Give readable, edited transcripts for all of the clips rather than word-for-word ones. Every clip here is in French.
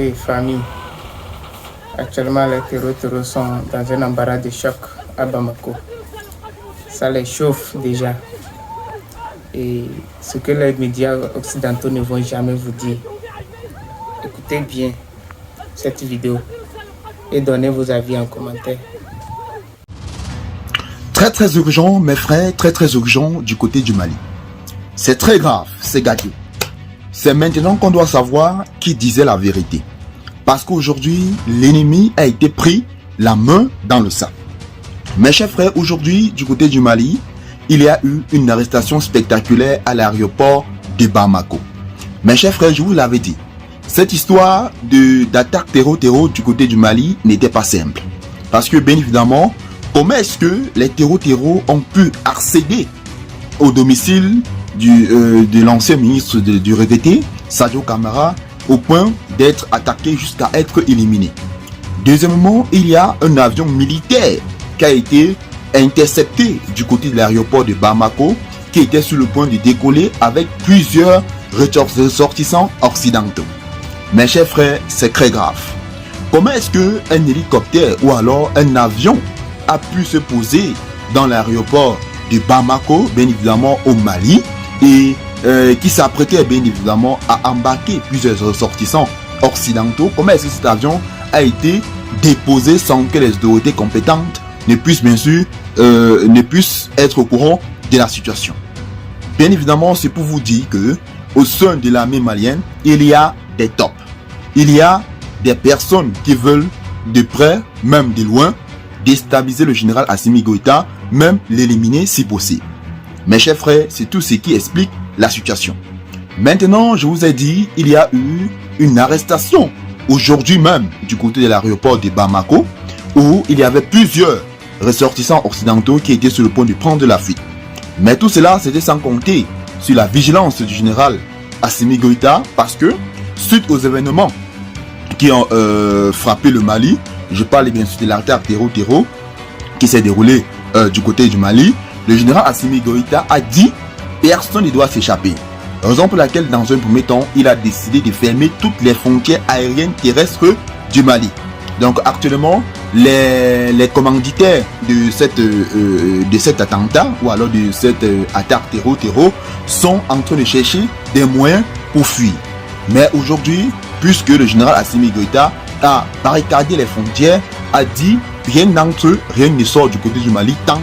Et famille, actuellement les terreaux sont dans un embarras de choc à Bamako. Ça les chauffe déjà. Et ce que les médias occidentaux ne vont jamais vous dire. Écoutez bien cette vidéo et donnez vos avis en commentaire. Très urgent, mes frères, très urgent du côté du Mali. C'est très grave, c'est gâté. C'est maintenant qu'on doit savoir qui disait la vérité. Parce qu'aujourd'hui, l'ennemi a été pris la main dans le sac. Mes chers frères, aujourd'hui, du côté du Mali, il y a eu une arrestation spectaculaire à l'aéroport de Bamako. Mes chers frères, je vous l'avais dit, cette histoire d'attaque terreau du côté du Mali n'était pas simple. Parce que, bien évidemment, comment est-ce que les terreaux ont pu accéder au domicile de l'ancien ministre du regretté, Sadio Kamara, au point d'être attaqué jusqu'à être éliminé. Deuxièmement, il y a un avion militaire qui a été intercepté du côté de l'aéroport de Bamako, qui était sur le point de décoller avec plusieurs ressortissants occidentaux. Mes chers frères, c'est très grave. Comment est-ce qu'un hélicoptère ou alors un avion a pu se poser dans l'aéroport de Bamako, bien évidemment au Mali, et qui s'apprêtait bien évidemment à embarquer plusieurs ressortissants occidentaux? Comment est-ce que cet avion a été déposé sans que les autorités compétentes ne puissent bien sûr être au courant de la situation? Bien évidemment, c'est pour vous dire que au sein de l'armée malienne, il y a des tops. Il y a des personnes qui veulent de près, même de loin, déstabiliser le général Assimi Goïta, même l'éliminer si possible. Mes chers frères, c'est tout ce qui explique la situation. Maintenant, je vous ai dit, il y a eu une arrestation aujourd'hui même du côté de l'aéroport de Bamako, où il y avait plusieurs ressortissants occidentaux qui étaient sur le point de prendre la fuite. Mais tout cela, c'était sans compter sur la vigilance du général Assimi Goïta, parce que suite aux événements qui ont frappé le Mali, je parle bien sûr de l'attaque terreau qui s'est déroulée du côté du Mali, le général Assimi Goïta a dit personne ne doit s'échapper. Raison pour laquelle, dans un premier temps, il a décidé de fermer toutes les frontières aériennes terrestres du Mali. Donc actuellement, les commanditaires de cet attentat ou alors de cette attaque terreau sont en train de chercher des moyens pour fuir. Mais aujourd'hui, puisque le général Assimi Goïta a barricadé les frontières, a dit rien d'entre eux, rien ne sort du côté du Mali tant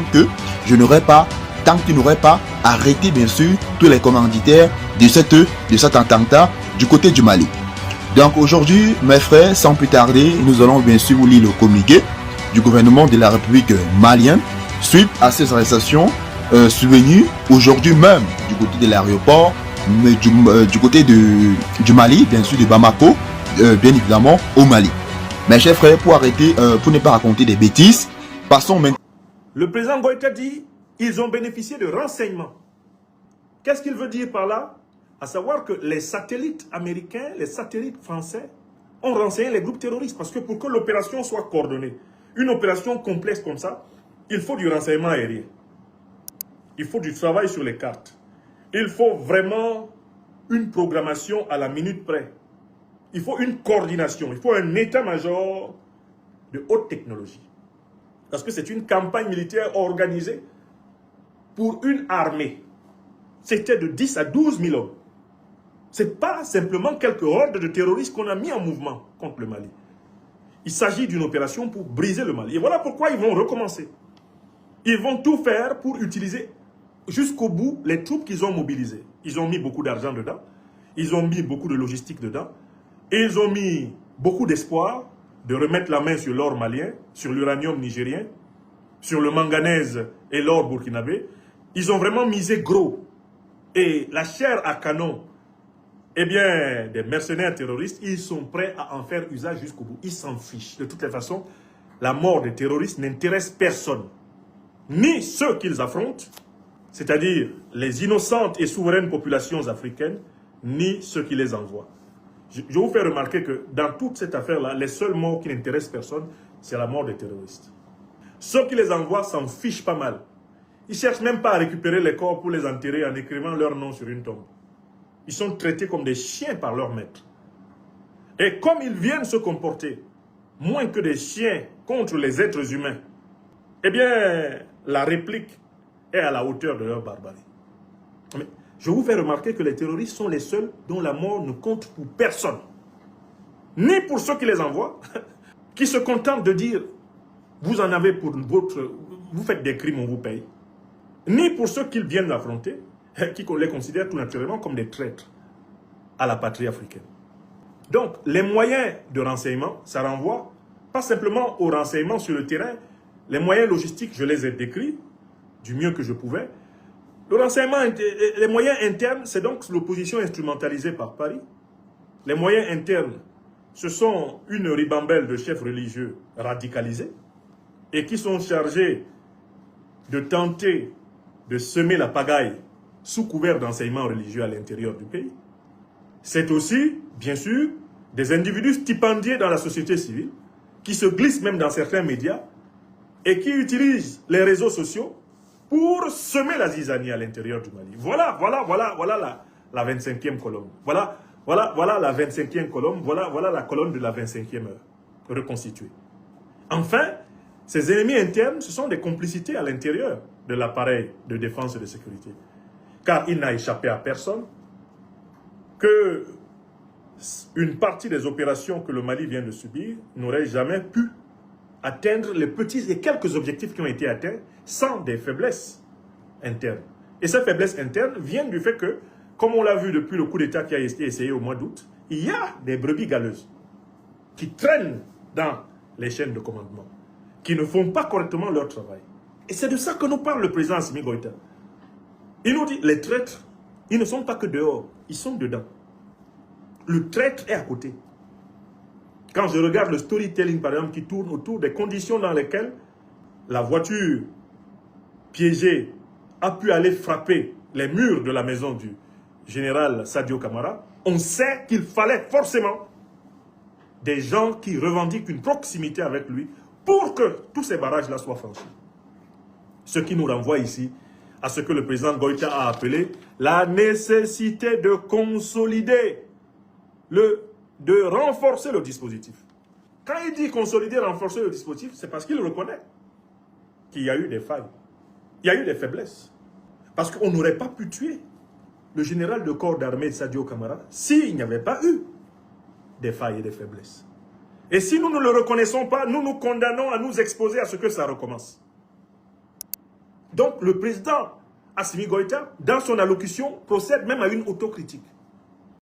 qu'il n'aurait pas arrêté bien sûr tous les commanditaires de cet attentat du côté du Mali. Donc aujourd'hui, mes frères, sans plus tarder, nous allons bien sûr vous lire le communiqué du gouvernement de la République malienne suite à ces arrestations survenues aujourd'hui même du côté de l'aéroport, du côté du Mali, bien sûr de Bamako, bien évidemment au Mali. Mes chers frères, pour ne pas raconter des bêtises, passons maintenant. Le président Goïta dit ils ont bénéficié de renseignements. Qu'est-ce qu'il veut dire par là? À savoir que les satellites américains, les satellites français ont renseigné les groupes terroristes. Parce que pour que l'opération soit coordonnée, une opération complexe comme ça, il faut du renseignement aérien. Il faut du travail sur les cartes. Il faut vraiment une programmation à la minute près. Il faut une coordination. Il faut un état-major de haute technologie. Parce que c'est une campagne militaire organisée pour une armée. C'était de 10 à 12 000 hommes. Ce n'est pas simplement quelques hordes de terroristes qu'on a mis en mouvement contre le Mali. Il s'agit d'une opération pour briser le Mali. Et voilà pourquoi ils vont recommencer. Ils vont tout faire pour utiliser jusqu'au bout les troupes qu'ils ont mobilisées. Ils ont mis beaucoup d'argent dedans. Ils ont mis beaucoup de logistique dedans. Et ils ont mis beaucoup d'espoir de remettre la main sur l'or malien, sur l'uranium nigérien, sur le manganèse et l'or burkinabé. Ils ont vraiment misé gros. Et la chair à canon, eh bien, des mercenaires terroristes, ils sont prêts à en faire usage jusqu'au bout. Ils s'en fichent. De toutes les façons, la mort des terroristes n'intéresse personne. Ni ceux qu'ils affrontent, c'est-à-dire les innocentes et souveraines populations africaines, ni ceux qui les envoient. Je vous fais remarquer que dans toute cette affaire-là, les seuls morts qui n'intéressent personne, c'est la mort des terroristes. Ceux qui les envoient s'en fichent pas mal. Ils ne cherchent même pas à récupérer les corps pour les enterrer en écrivant leur nom sur une tombe. Ils sont traités comme des chiens par leur maître. Et comme ils viennent se comporter moins que des chiens contre les êtres humains, eh bien, la réplique est à la hauteur de leur barbarie. Mais je vous fais remarquer que les terroristes sont les seuls dont la mort ne compte pour personne. Ni pour ceux qui les envoient, qui se contentent de dire « vous en avez pour votre... vous faites des crimes, on vous paye ». Ni pour ceux qu'ils viennent affronter, qui les considèrent tout naturellement comme des traîtres à la patrie africaine. Donc, les moyens de renseignement, ça renvoie pas simplement aux renseignements sur le terrain. Les moyens logistiques, je les ai décrits du mieux que je pouvais. Le renseignement, les moyens internes, c'est donc l'opposition instrumentalisée par Paris. Les moyens internes, ce sont une ribambelle de chefs religieux radicalisés et qui sont chargés de tenter de semer la pagaille sous couvert d'enseignement religieux à l'intérieur du pays. C'est aussi, bien sûr, des individus stipendiés dans la société civile qui se glissent même dans certains médias et qui utilisent les réseaux sociaux pour semer la zizanie à l'intérieur du Mali. Voilà la 25e colonne. Voilà la 25e colonne. Voilà la colonne de la 25e heure reconstituée. Enfin, ces ennemis internes, ce sont des complicités à l'intérieur de l'appareil de défense et de sécurité. Car il n'a échappé à personne que une partie des opérations que le Mali vient de subir n'aurait jamais pu atteindre les petits et quelques objectifs qui ont été atteints sans des faiblesses internes. Et ces faiblesses internes viennent du fait que, comme on l'a vu depuis le coup d'État qui a été essayé au mois d'août, il y a des brebis galeuses qui traînent dans les chaînes de commandement, qui ne font pas correctement leur travail. Et c'est de ça que nous parle le président Assimi Goïta. Il nous dit, les traîtres, ils ne sont pas que dehors, ils sont dedans. Le traître est à côté. Quand je regarde le storytelling, par exemple, qui tourne autour des conditions dans lesquelles la voiture piégée a pu aller frapper les murs de la maison du général Sadio Camara, on sait qu'il fallait forcément des gens qui revendiquent une proximité avec lui pour que tous ces barrages-là soient franchis. Ce qui nous renvoie ici à ce que le président Goïta a appelé la nécessité de consolider, de renforcer le dispositif. Quand il dit consolider, renforcer le dispositif, c'est parce qu'il reconnaît qu'il y a eu des failles, il y a eu des faiblesses. Parce qu'on n'aurait pas pu tuer le général de corps d'armée Sadio Camara s'il n'y avait pas eu des failles et des faiblesses. Et si nous ne le reconnaissons pas, nous nous condamnons à nous exposer à ce que ça recommence. Donc le président Assimi Goïta, dans son allocution, procède même à une autocritique.